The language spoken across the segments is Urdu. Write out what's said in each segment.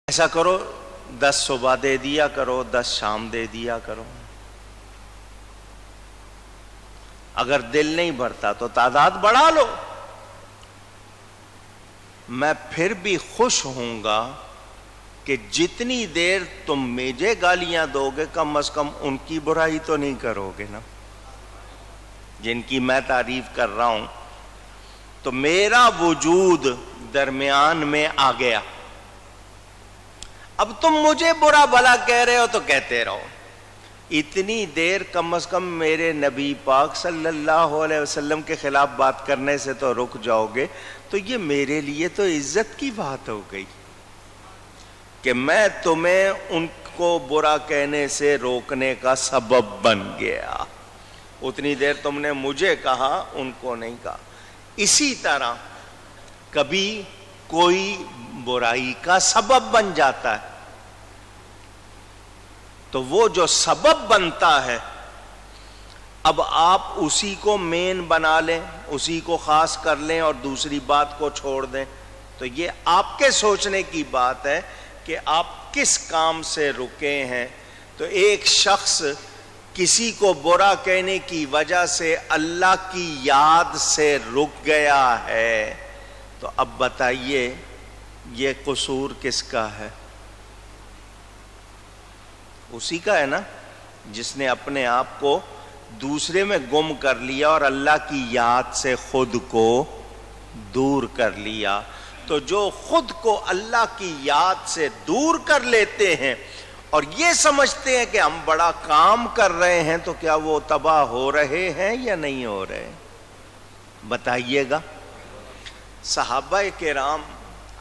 ایسا کرو 10 صبح دے دیا کرو، 10 شام دے دیا کرو. اگر دل نہیں بھرتا تو تعداد بڑھا لو. میں پھر بھی خوش ہوں گا کہ جتنی دیر تم مجھے گالیاں دو گے کم از کم ان کی برائی تو نہیں کرو گے نا، جن کی میں تعریف کر رہا ہوں. تو میرا وجود درمیان میں آ گیا. اب تم مجھے برا بھلا کہہ رہے ہو تو کہتے رہو، اتنی دیر کم از کم میرے نبی پاک صلی اللہ علیہ وسلم کے خلاف بات کرنے سے تو رک جاؤ گے. تو یہ میرے لیے تو عزت کی بات ہو گئی کہ میں تمہیں ان کو برا کہنے سے روکنے کا سبب بن گیا. اتنی دیر تم نے مجھے کہا، ان کو نہیں کہا. اسی طرح کبھی کوئی برائی کا سبب بن جاتا ہے تو وہ جو سبب بنتا ہے اب آپ اسی کو مین بنا لیں، اسی کو خاص کر لیں اور دوسری بات کو چھوڑ دیں. تو یہ آپ کے سوچنے کی بات ہے کہ آپ کس کام سے رکے ہیں. تو ایک شخص کسی کو برا کہنے کی وجہ سے اللہ کی یاد سے رک گیا ہے، تو اب بتائیے یہ قصور کس کا ہے؟ اسی کا ہے نا جس نے اپنے آپ کو دوسرے میں گم کر لیا اور اللہ کی یاد سے خود کو دور کر لیا. تو جو خود کو اللہ کی یاد سے دور کر لیتے ہیں اور یہ سمجھتے ہیں کہ ہم بڑا کام کر رہے ہیں، تو کیا وہ تباہ ہو رہے ہیں یا نہیں ہو رہے؟ بتائیے گا. صحابہ کرام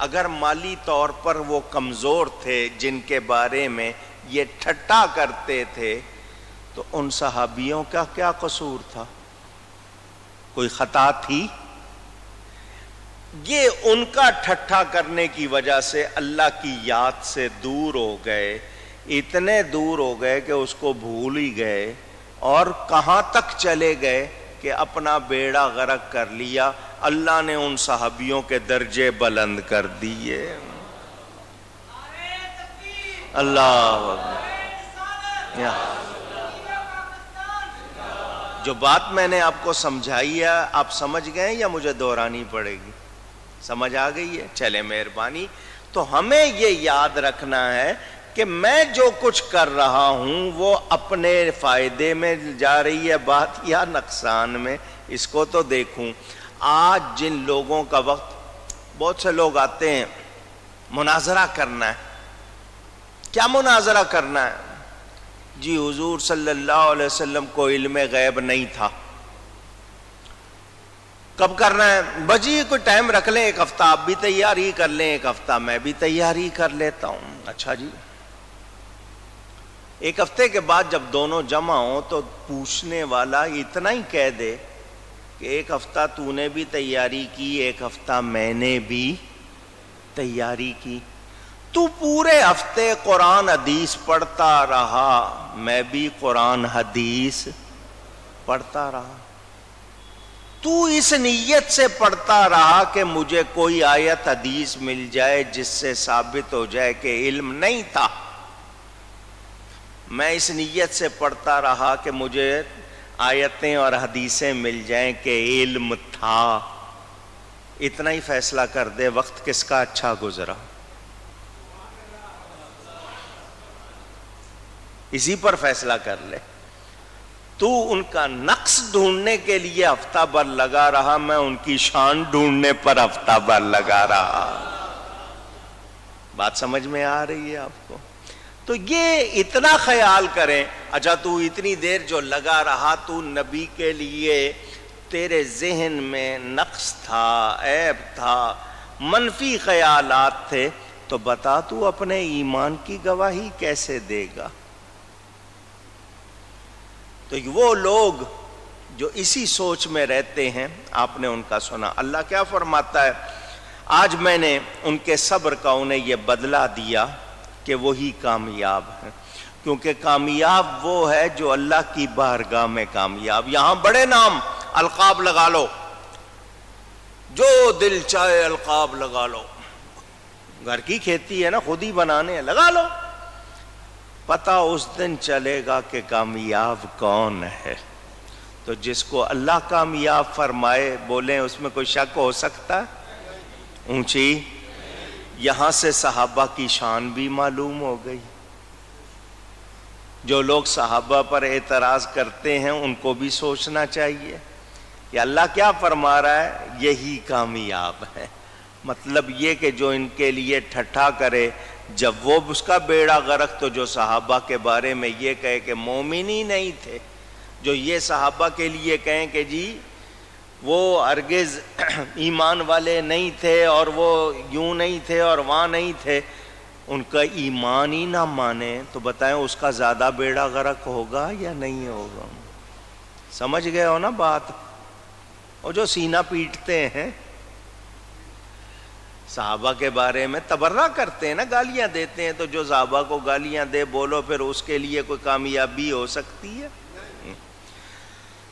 اگر مالی طور پر وہ کمزور تھے جن کے بارے میں یہ ٹھٹھا کرتے تھے، تو ان صحابیوں کا کیا قصور تھا؟ کوئی خطا تھی؟ یہ ان کا ٹھٹھا کرنے کی وجہ سے اللہ کی یاد سے دور ہو گئے. اتنے دور ہو گئے کہ اس کو بھول ہی گئے. اور کہاں تک چلے گئے کہ اپنا بیڑا غرق کر لیا. اللہ نے ان صحابیوں کے درجے بلند کر دیے. اللہ جو بات میں نے آپ کو سمجھائی ہے آپ سمجھ گئے یا مجھے دہرانی پڑے گی؟ سمجھ آ گئی ہے؟ چلے مہربانی. تو ہمیں یہ یاد رکھنا ہے کہ میں جو کچھ کر رہا ہوں وہ اپنے فائدے میں جا رہی ہے بات یا نقصان میں، اس کو تو دیکھوں. آج جن لوگوں کا وقت، بہت سے لوگ آتے ہیں مناظرہ کرنا ہے. کیا مناظرہ کرنا ہے؟ جی حضور صلی اللہ علیہ وسلم کو علم غیب نہیں تھا. کب کرنا ہے؟ بجی کوئی ٹائم رکھ لیں، ایک ہفتہ آپ بھی تیاری کر لیں، ایک ہفتہ میں بھی تیاری کر لیتا ہوں. اچھا جی. ایک ہفتے کے بعد جب دونوں جمع ہوں تو پوچھنے والا اتنا ہی کہہ دے کہ ایک ہفتہ تو نے بھی تیاری کی، ایک ہفتہ میں نے بھی تیاری کی. تو پورے ہفتے قرآن حدیث پڑھتا رہا، میں بھی قرآن حدیث پڑھتا رہا. تو اس نیت سے پڑھتا رہا کہ مجھے کوئی آیت حدیث مل جائے جس سے ثابت ہو جائے کہ علم نہیں تھا. میں اس نیت سے پڑھتا رہا کہ مجھے آیتیں اور حدیثیں مل جائیں کہ علم تھا. اتنا ہی فیصلہ کر دے وقت کس کا اچھا گزرا. اسی پر فیصلہ کر لے. تو ان کا نقص ڈھونڈنے کے لیے ہفتہ بھر لگا رہا، میں ان کی شان ڈھونڈنے پر ہفتہ بھر لگا رہا. بات سمجھ میں آ رہی ہے آپ کو؟ تو یہ اتنا خیال کریں. اچھا تو اتنی دیر جو لگا رہا، تو نبی کے لیے تیرے ذہن میں نقص تھا، عیب تھا، منفی خیالات تھے، تو بتا تو اپنے ایمان کی گواہی کیسے دے گا؟ تو وہ لوگ جو اسی سوچ میں رہتے ہیں، آپ نے ان کا سنا. اللہ کیا فرماتا ہے؟ آج میں نے ان کے صبر کا انہیں یہ بدلہ دیا کہ وہی کامیاب ہے. کیونکہ کامیاب وہ ہے جو اللہ کی بارگاہ میں کامیاب. یہاں بڑے نام القاب لگا لو، جو دل چاہے القاب لگا لو. گھر کی کھیتی ہے نا، خود ہی بنانے، لگا لو، پتہ اس دن چلے گا کہ کامیاب کون ہے۔ تو جس کو اللہ کامیاب فرمائے، بولیں اس میں کوئی شک ہو سکتا ہے؟ اونچی، یہاں سے صحابہ کی شان بھی معلوم ہو گئی۔ جو لوگ صحابہ پر اعتراض کرتے ہیں ان کو بھی سوچنا چاہیے کہ اللہ کیا فرما رہا ہے، یہی کامیاب ہے۔ مطلب یہ کہ جو ان کے لیے ٹھٹھا کرے، جب وہ اس کا بیڑا غرق، تو جو صحابہ کے بارے میں یہ کہے کہ مومن ہی نہیں تھے، جو یہ صحابہ کے لیے کہیں کہ جی وہ ہرگز ایمان والے نہیں تھے اور وہ یوں نہیں تھے اور وہاں نہیں تھے، ان کا ایمان ہی نہ مانے، تو بتائیں اس کا زیادہ بیڑا غرق ہوگا یا نہیں ہوگا؟ سمجھ گئے ہو نا بات؟ اور جو سینہ پیٹتے ہیں صحابہ کے بارے میں، تبرہ کرتے ہیں نا، گالیاں دیتے ہیں، تو جو صحابہ کو گالیاں دے، بولو پھر اس کے لیے کوئی کامیابی ہو سکتی ہے؟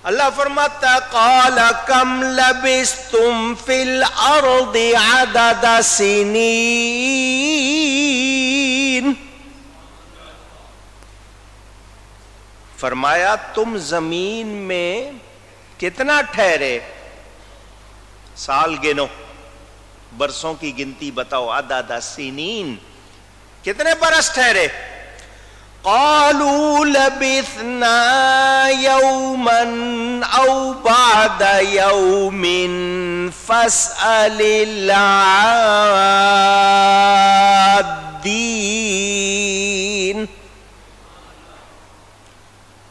اللہ فرماتا ہے قال کم لبثتم فی الارض عدد سنین، فرمایا تم زمین میں کتنا ٹھہرے، سال گنو، برسوں کی گنتی بتاؤ، عدد سنین، کتنے برس ٹھہرے؟ قالوا لبثنا يوما او بعد يوم فاسأل العادين،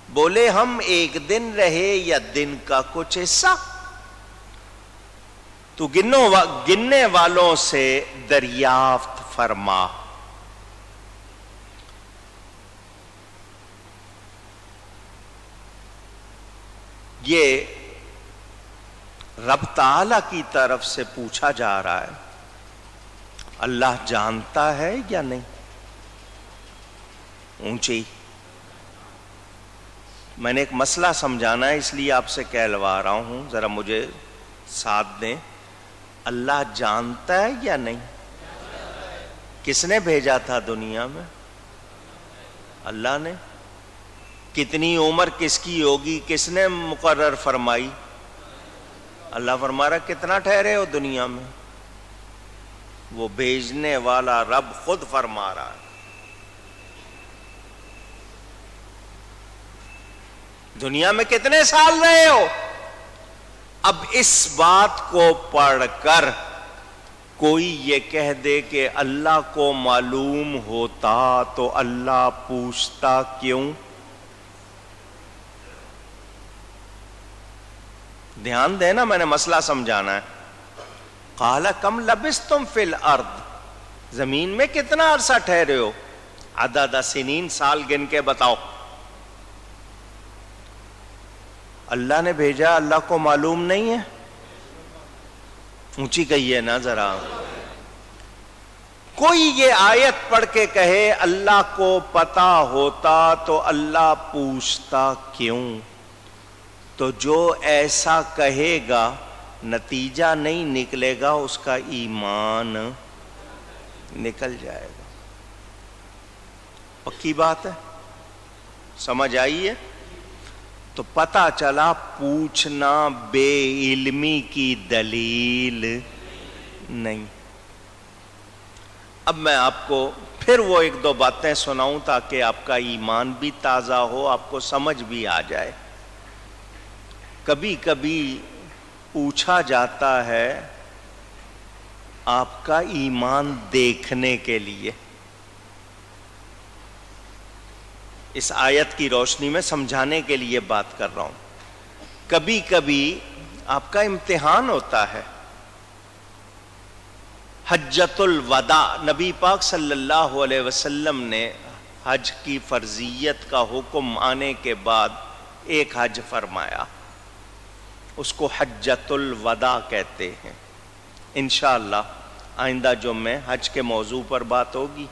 بولے ہم ایک دن رہے یا دن کا کچھ حصہ؟ تو گننے والوں سے دریافت فرما۔ یہ رب تعالی کی طرف سے پوچھا جا رہا ہے، اللہ جانتا ہے یا نہیں؟ اونچی، میں نے ایک مسئلہ سمجھانا ہے اس لیے آپ سے کہلوا رہا ہوں، ذرا مجھے ساتھ دیں۔ اللہ جانتا ہے یا نہیں؟ کس نے بھیجا تھا دنیا میں؟ اللہ نے۔ کتنی عمر کس کی ہوگی کس نے مقرر فرمائی؟ اللہ فرما رہا کتنا ٹھہرے ہو دنیا میں، وہ بھیجنے والا رب خود فرما رہا ہے۔ دنیا میں کتنے سال رہے ہو؟ اب اس بات کو پڑھ کر کوئی یہ کہہ دے کہ اللہ کو معلوم ہوتا تو اللہ پوچھتا کیوں؟ دھیان دینا، میں نے مسئلہ سمجھانا ہے۔ قال کم لبثتم فی الارض، زمین میں کتنا عرصہ ٹھہرے ہو؟ عدد سنین، سال گن کے بتاؤ۔ اللہ نے بھیجا، اللہ کو معلوم نہیں ہے؟ اونچی کہیے نا ذرا۔ کوئی یہ آیت پڑھ کے کہے اللہ کو پتا ہوتا تو اللہ پوچھتا کیوں؟ تو جو ایسا کہے گا نتیجہ نہیں نکلے گا، اس کا ایمان نکل جائے گا۔ پکی بات ہے، سمجھ آئی ہے؟ تو پتہ چلا پوچھنا بے علمی کی دلیل نہیں۔ اب میں آپ کو پھر وہ ایک دو باتیں سناؤں تاکہ آپ کا ایمان بھی تازہ ہو، آپ کو سمجھ بھی آ جائے۔ کبھی کبھی پوچھا جاتا ہے آپ کا ایمان دیکھنے کے لیے، اس آیت کی روشنی میں سمجھانے کے لیے بات کر رہا ہوں۔ کبھی کبھی آپ کا امتحان ہوتا ہے۔ حجۃ الوداع، نبی پاک صلی اللہ علیہ وسلم نے حج کی فرضیت کا حکم آنے کے بعد ایک حج فرمایا، اس کو حجۃ الوداع کہتے ہیں۔ انشاءاللہ آئندہ جمعے حج کے موضوع پر بات ہوگی،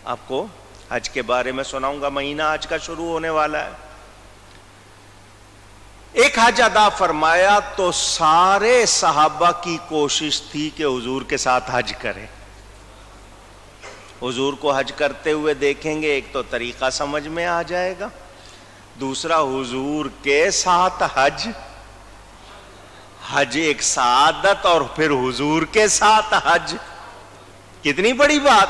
آپ کو حج کے بارے میں سناؤں گا، مہینہ حج کا شروع ہونے والا ہے۔ ایک حج ادا فرمایا تو سارے صحابہ کی کوشش تھی کہ حضور کے ساتھ حج کرے۔ حضور کو حج کرتے ہوئے دیکھیں گے، ایک تو طریقہ سمجھ میں آ جائے گا، دوسرا حضور کے ساتھ حج ایک سعادت، اور پھر حضور کے ساتھ حج، کتنی بڑی بات۔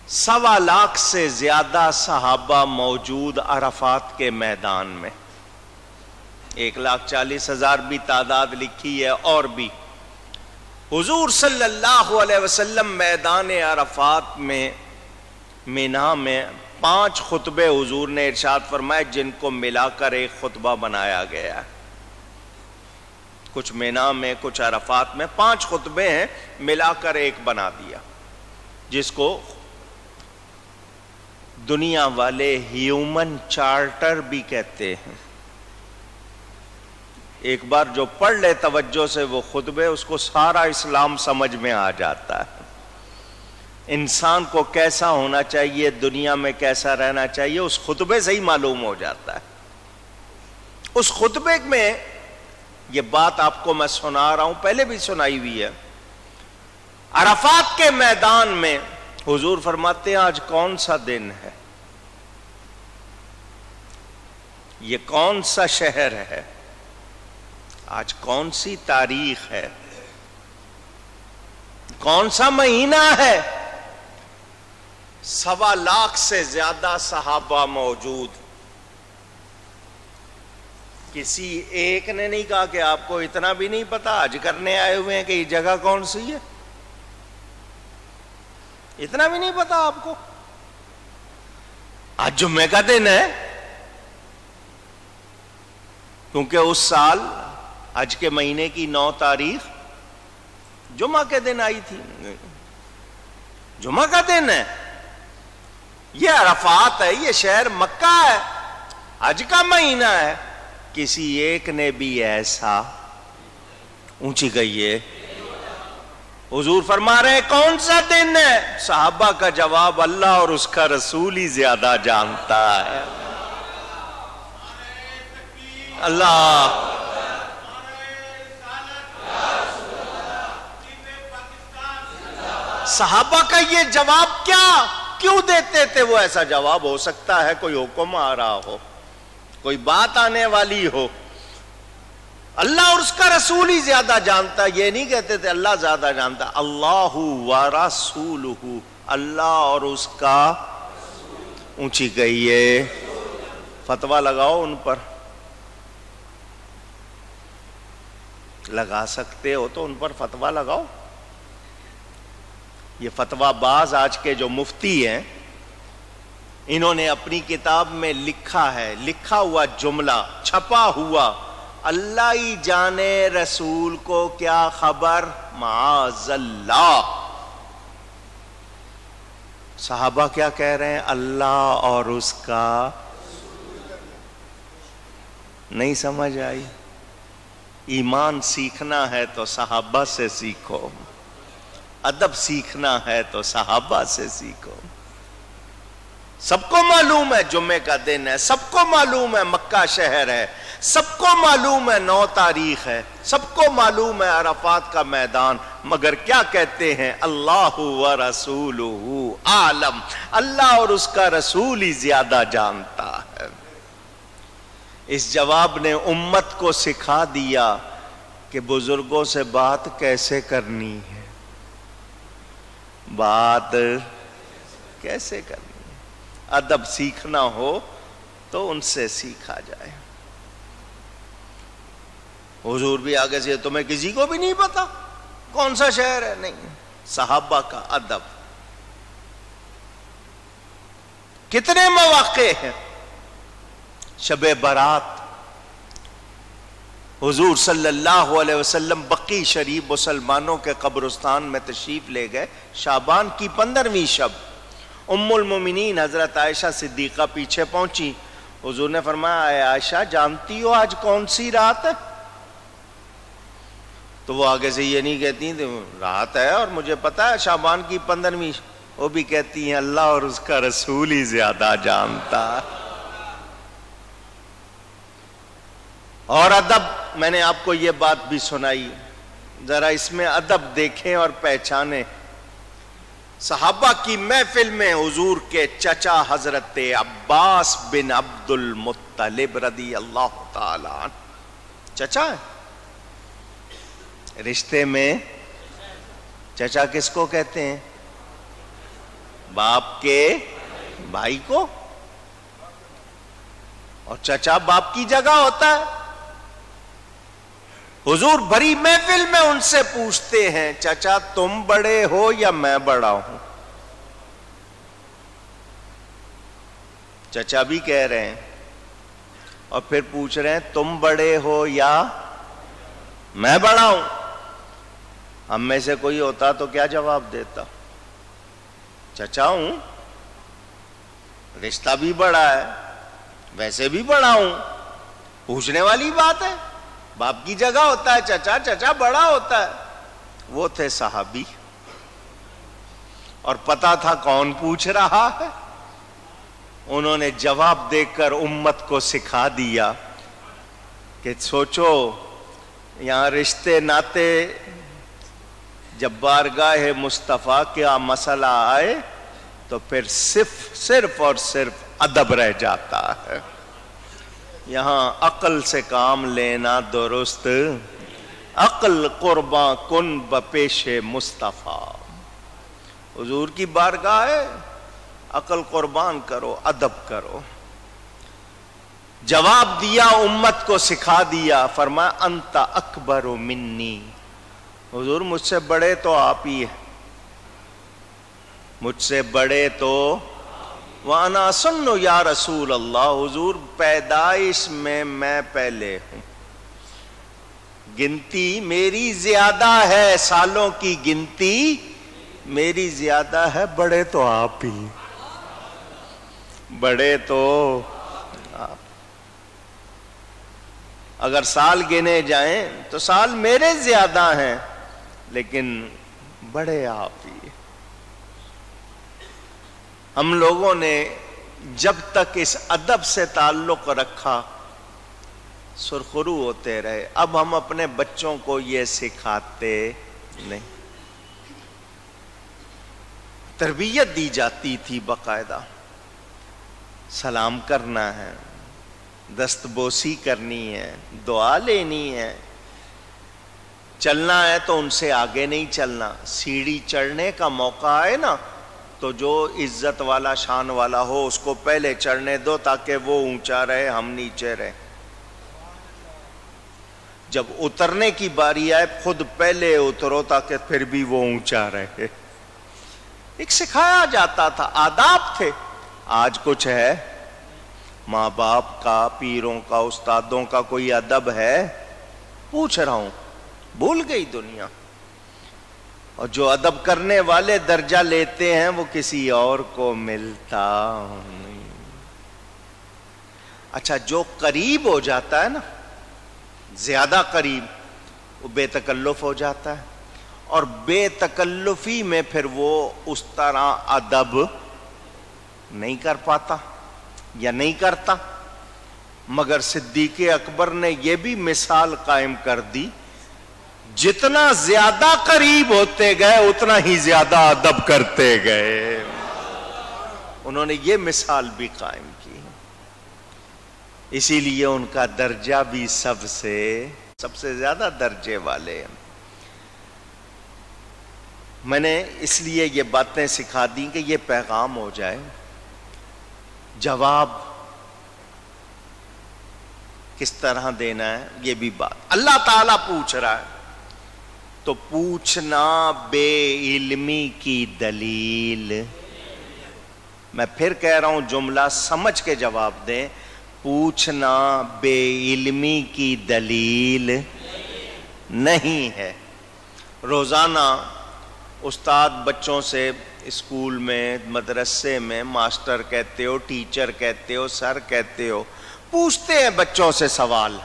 1.25 لاکھ سے زیادہ صحابہ موجود عرفات کے میدان میں، 1,40,000 بھی تعداد لکھی ہے، اور بھی حضور صلی اللہ علیہ وسلم میدان عرفات میں مینا میں 5 خطبے حضور نے ارشاد فرمائے، جن کو ملا کر ایک خطبہ بنایا گیا ہے۔ کچھ مینا میں، کچھ عرفات میں، 5 خطبے ہیں، ملا کر ایک بنا دیا، جس کو دنیا والے ہیومن چارٹر بھی کہتے ہیں۔ ایک بار جو پڑھ لے توجہ سے وہ خطبے، اس کو سارا اسلام سمجھ میں آ جاتا ہے۔ انسان کو کیسا ہونا چاہیے، دنیا میں کیسا رہنا چاہیے، اس خطبے سے ہی معلوم ہو جاتا ہے۔ اس خطبے میں یہ بات آپ کو میں سنا رہا ہوں، پہلے بھی سنائی ہوئی ہے۔ عرفات کے میدان میں حضور فرماتے ہیں، آج کون سا دن ہے، یہ کون سا شہر ہے، آج کون سی تاریخ ہے، کون سا مہینہ ہے۔ 1.25 لاکھ سے زیادہ صحابہ موجود، کسی ایک نے نہیں کہا کہ آپ کو اتنا بھی نہیں پتا، حج کرنے آئے ہوئے ہیں، کہ یہ جگہ کون سی ہے، اتنا بھی نہیں پتا آپ کو۔ آج جمعے کا دن ہے، کیونکہ اس سال حج کے مہینے کی 9 تاریخ جمعہ کے دن آئی تھی، جمعہ کا دن ہے، یہ عرفات ہے، یہ شہر مکہ ہے، حج کا مہینہ ہے۔ کسی ایک نے بھی ایسا، اونچی گئی ہے، حضور فرما رہے ہیں کون سا دن ہے؟ صحابہ کا جواب، اللہ اور اس کا رسول ہی زیادہ جانتا ہے۔ اللہ، صحابہ کا یہ جواب کیوں دیتے تھے؟ وہ ایسا جواب ہو سکتا ہے کوئی حکم آ رہا ہو، کوئی بات آنے والی ہو، اللہ اور اس کا رسول ہی زیادہ جانتا، یہ نہیں کہتے تھے اللہ زیادہ جانتا، اللہ ورسولہ، اللہ اور اس کا، اونچی گئی ہے، فتویٰ لگاؤ ان پر، لگا سکتے ہو تو ان پر فتویٰ لگاؤ۔ یہ فتویٰ باز آج کے جو مفتی ہیں، انہوں نے اپنی کتاب میں لکھا ہے، لکھا ہوا جملہ، چھپا ہوا، اللہ ہی جانے رسول کو کیا خبر، معاذ اللہ۔ صحابہ کیا کہہ رہے ہیں؟ اللہ اور اس کا، نہیں سمجھ آئی؟ ایمان سیکھنا ہے تو صحابہ سے سیکھو، ادب سیکھنا ہے تو صحابہ سے سیکھو۔ سب کو معلوم ہے جمعے کا دن ہے، سب کو معلوم ہے مکہ شہر ہے، سب کو معلوم ہے 9 تاریخ ہے، سب کو معلوم ہے عرفات کا میدان، مگر کیا کہتے ہیں؟ اللہ ورسولہ عالم، اللہ اور اس کا رسول ہی زیادہ جانتا ہے۔ اس جواب نے امت کو سکھا دیا کہ بزرگوں سے بات کیسے کرنی ہے، بات کیسے کرنی ہے، ادب سیکھنا ہو تو ان سے سیکھا جائے۔ حضور بھی آگے سے، تمہیں کسی کو بھی نہیں پتا کون سا شہر ہے؟ نہیں، صحابہ کا ادب۔ کتنے مواقع ہیں، شب برات حضور صلی اللہ علیہ وسلم بقیع شریف مسلمانوں کے قبرستان میں تشریف لے گئے، شعبان کی 15ویں شب، ام المومنین حضرت عائشہ صدیقہ پیچھے پہنچی، حضور نے فرمایا اے عائشہ جانتی ہو آج کون سی رات ہے؟ تو وہ آگے سے یہ نہیں کہتی رات ہے اور مجھے پتا ہے شعبان کی 15ویں، وہ بھی کہتی ہیں اللہ اور اس کا رسول ہی زیادہ جانتا۔ اور ادب، میں نے آپ کو یہ بات بھی سنائی، ذرا اس میں ادب دیکھیں اور پہچانیں۔ صحابہ کی محفل میں حضور کے چچا حضرت عباس بن عبد المطلب رضی اللہ تعالی عنہ چچا ہے. رشتے میں چچا کس کو کہتے ہیں؟ باپ کے بھائی کو. اور چچا باپ کی جگہ ہوتا ہے. حضور بھری محفل میں ان سے پوچھتے ہیں چچا تم بڑے ہو یا میں بڑا ہوں؟ چچا بھی کہہ رہے ہیں اور پھر پوچھ رہے ہیں تم بڑے ہو یا میں بڑا ہوں؟ ہم میں سے کوئی ہوتا تو کیا جواب دیتا؟ چچا ہوں، رشتہ بھی بڑا ہے، ویسے بھی بڑا ہوں. پوچھنے والی بات ہے. باپ کی جگہ ہوتا ہے چچا، چچا بڑا ہوتا ہے. وہ تھے صحابی اور پتا تھا کون پوچھ رہا ہے. انہوں نے جواب دے کر امت کو سکھا دیا کہ سوچو یہاں رشتے ناتے جب بارگاہ مصطفیٰ کا مسئلہ آئے تو پھر صرف اور صرف ادب رہ جاتا ہے. یہاں عقل سے کام لینا درست، عقل قرباں کن بپیش مصطفیٰ. حضور کی بارگاہ ہے، عقل قربان کرو، ادب کرو. جواب دیا، امت کو سکھا دیا. فرمایا انت اکبر منی، حضور مجھ سے بڑے تو آپ ہی ہیں، مجھ سے بڑے تو وَأَنَا أَصُنُّ یا رسول اللہ. حضور پیدائش میں پہلے ہوں، گنتی میری زیادہ ہے، سالوں کی گنتی میری زیادہ ہے، بڑے تو آپ ہی، بڑے تو آپ. اگر سال گنے جائیں تو سال میرے زیادہ ہیں لیکن بڑے آپ ہی. ہم لوگوں نے جب تک اس ادب سے تعلق رکھا سرخرو ہوتے رہے. اب ہم اپنے بچوں کو یہ سکھاتے نہیں. تربیت دی جاتی تھی باقاعدہ، سلام کرنا ہے، دست بوسی کرنی ہے، دعا لینی ہے. چلنا ہے تو ان سے آگے نہیں چلنا. سیڑھی چڑھنے کا موقع آئے نا تو جو عزت والا شان والا ہو اس کو پہلے چڑھنے دو تاکہ وہ اونچا رہے، ہم نیچے رہے. جب اترنے کی باری آئے خود پہلے اترو تاکہ پھر بھی وہ اونچا رہے. ایک سکھایا جاتا تھا، آداب تھے. آج کچھ ہے؟ ماں باپ کا، پیروں کا، استادوں کا کوئی ادب ہے؟ پوچھ رہا ہوں. بھول گئی دنیا. اور جو ادب کرنے والے درجہ لیتے ہیں وہ کسی اور کو ملتا نہیں. اچھا جو قریب ہو جاتا ہے نا، زیادہ قریب، وہ بے تکلف ہو جاتا ہے. اور بے تکلفی میں پھر وہ اس طرح ادب نہیں کر پاتا یا نہیں کرتا. مگر صدیق اکبر نے یہ بھی مثال قائم کر دی، جتنا زیادہ قریب ہوتے گئے اتنا ہی زیادہ ادب کرتے گئے. انہوں نے یہ مثال بھی قائم کی. اسی لیے ان کا درجہ بھی سب سے زیادہ درجے والے ہیں. میں نے اس لیے یہ باتیں سکھا دی کہ یہ پیغام ہو جائے. جواب کس طرح دینا ہے یہ بھی بات. اللہ تعالیٰ پوچھ رہا ہے تو پوچھنا بے علمی کی دلیل. میں پھر کہہ رہا ہوں جملہ سمجھ کے جواب دیں. پوچھنا بے علمی کی دلیل نہیں ہے. روزانہ استاد بچوں سے اسکول میں، مدرسے میں، ماسٹر کہتے ہو، ٹیچر کہتے ہو، سر کہتے ہو، پوچھتے ہیں بچوں سے سوال.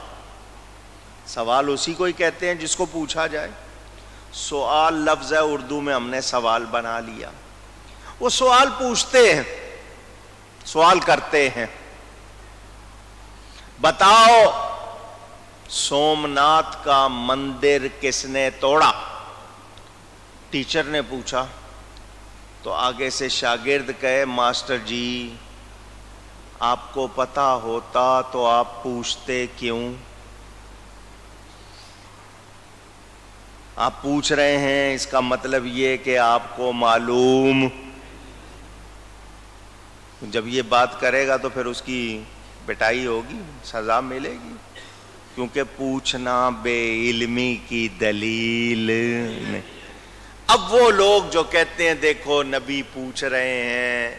سوال اسی کو ہی کہتے ہیں جس کو پوچھا جائے. سوال لفظ ہے اردو میں، ہم نے سوال بنا لیا. وہ سوال پوچھتے ہیں، سوال کرتے ہیں. بتاؤ سومناتھ کا مندر کس نے توڑا؟ ٹیچر نے پوچھا. تو آگے سے شاگرد کہے ماسٹر جی آپ کو پتا ہوتا تو آپ پوچھتے کیوں؟ آپ پوچھ رہے ہیں اس کا مطلب یہ کہ آپ کو معلوم. جب یہ بات کرے گا تو پھر اس کی پٹائی ہوگی، سزا ملے گی، کیونکہ پوچھنا بے علمی کی دلیل نہیں. اب وہ لوگ جو کہتے ہیں دیکھو نبی پوچھ رہے ہیں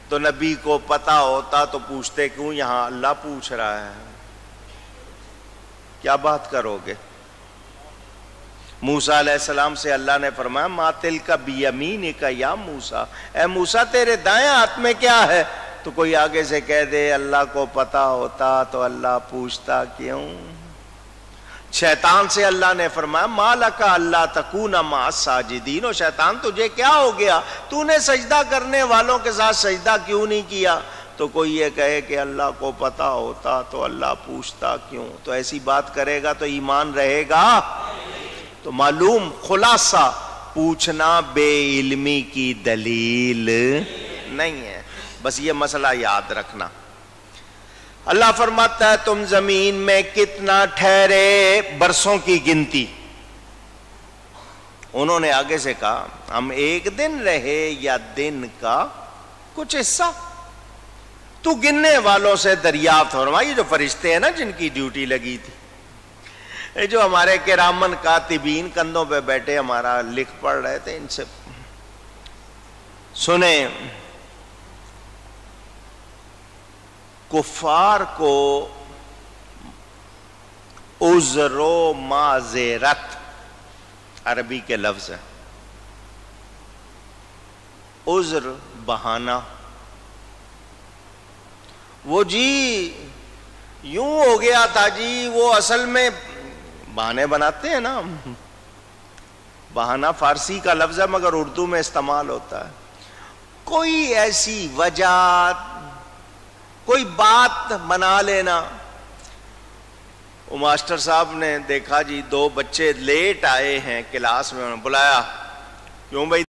تو نبی کو پتا ہوتا تو پوچھتے کیوں، یہاں اللہ پوچھ رہا ہے، کیا بات کرو گے؟ موسیٰ علیہ السلام سے اللہ نے فرمایا ما تلک بیمینک یا موسیٰ، اے موسیٰ تیرے دائیں ہاتھ میں کیا ہے؟ تو کوئی آگے سے کہہ دے اللہ کو پتا ہوتا تو اللہ پوچھتا کیوں؟ شیطان سے اللہ نے فرمایا ما لک اللہ تکون مع الساجدین، و شیطان تجھے کیا ہو گیا، تو نے سجدہ کرنے والوں کے ساتھ سجدہ کیوں نہیں کیا؟ تو کوئی یہ کہے کہ اللہ کو پتا ہوتا تو اللہ پوچھتا کیوں؟ تو ایسی بات کرے گا تو ایمان رہے گا؟ تو معلوم خلاصہ پوچھنا بے علمی کی دلیل نہیں ہے. بس یہ مسئلہ یاد رکھنا. اللہ فرماتا ہے تم زمین میں کتنا ٹھہرے برسوں کی گنتی. انہوں نے آگے سے کہا ہم ایک دن رہے یا دن کا کچھ حصہ. تو گننے والوں سے دریافت فرما. یہ جو فرشتے ہیں نا جن کی ڈیوٹی لگی تھی، جو ہمارے کرامن کاتبین کندھوں پہ بیٹھے ہمارا لکھ پڑھ رہے تھے، ان سے سنیں کفار کو عذر و معذرت عربی کے لفظ ہے. عذر بہانہ. وہ جی یوں ہو گیا تھا جی، وہ اصل میں بہانے بناتے ہیں نا. بہانہ فارسی کا لفظ ہے مگر اردو میں استعمال ہوتا ہے. کوئی ایسی وجہ، کوئی بات بنا لینا. وہ ماسٹر صاحب نے دیکھا جی 2 بچے لیٹ آئے ہیں کلاس میں، انہوں نے بلایا کیوں بھائی